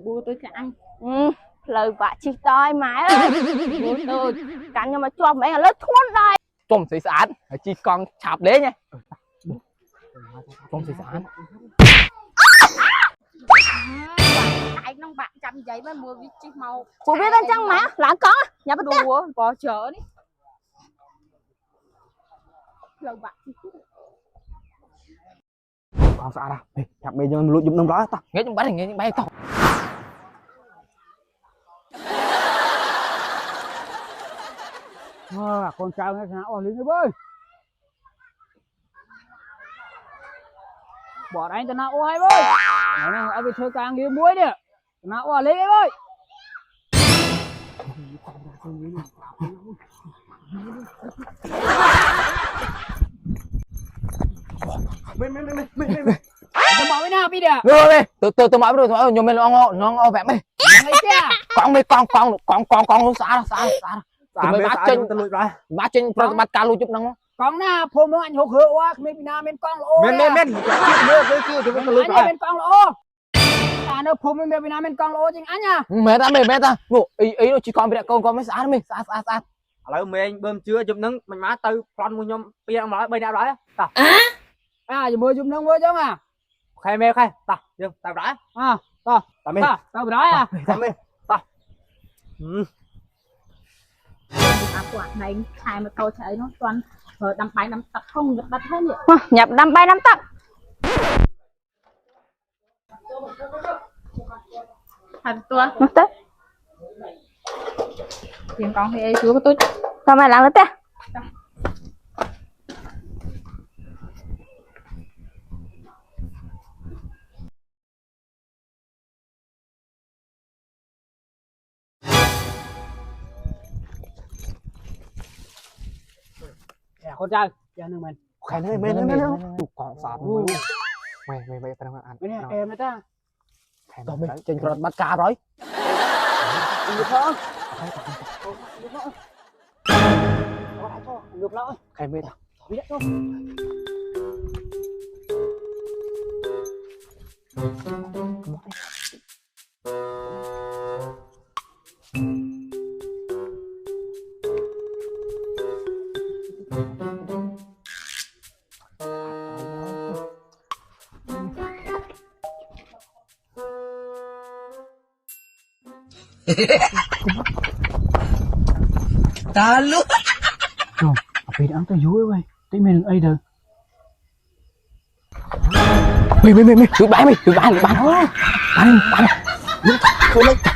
bố tôi cắn. Lời vạ chi toi mãi ơi. Bố tôi cắn nhưng mà cho mấy là lớp thuốc đây. Tôm thủy sản chi con chạp đế nha. Tôm thủy sản. Cái nông bạn chăm giấy mà mua vít chi màu. Bố biết bên trong má lá con nhà bắt tía. Đùa bò chở đi. Lời bạn Con sao đâu? Chạp bây giờ lụi giúp nông đó tao. Nghe chúng bắt nghe chúng bay tao. Con trai nghe nào lính ơi, bỏ đánh tao nào ô hai ơi, này anh bị chơi càng nhiều muối đi, nào ô lính ơi. Mày Tao bảo với nào bây giờ? rồi từ mọi rồi nhôm mình nó vẽ mày. Con mày con nó xa. Mày bắt chân bắt cá luôn chút nắng. Con na phô mông anh hụt hựa quá, mình na bên con lỗ. Men chưa thì nó lụi Anh bên con lỗ. À nó phô mình bên na bên con lỗ chính anh nha. Mẹ ta. Nụ ý nó chỉ còn bị con mới xa mày xa. Lại mình bơm chưa chụp nắng mình má từ con mua nhom bây giờ mà bây nào đó ta À giờ mưa chụp nắng với chứ à. khai mê khai ta dương tao đã À to tao mê tao bị đói à. tao mê ta quạt này hai mà tôi thấy nó toàn đâm bay đâm tập không được đặt hết vậy. Nhập đâm bay đâm tắc. Thật tua. Mất tết. Tiền con thì chú của tôi. Sao mày làm cái tết? Con trai cho nên mình Khai nơi mày con sao mày phải làm ăn. bên này em ta Tao mày trên con bắt cá rồi. ngược lại Khai mê tao. biết không. Ta luôn. Rồi, bị ăn tới dưới ơi, tí mình đừng ấy được. Mày, tụi bạn. Không lấy chặt.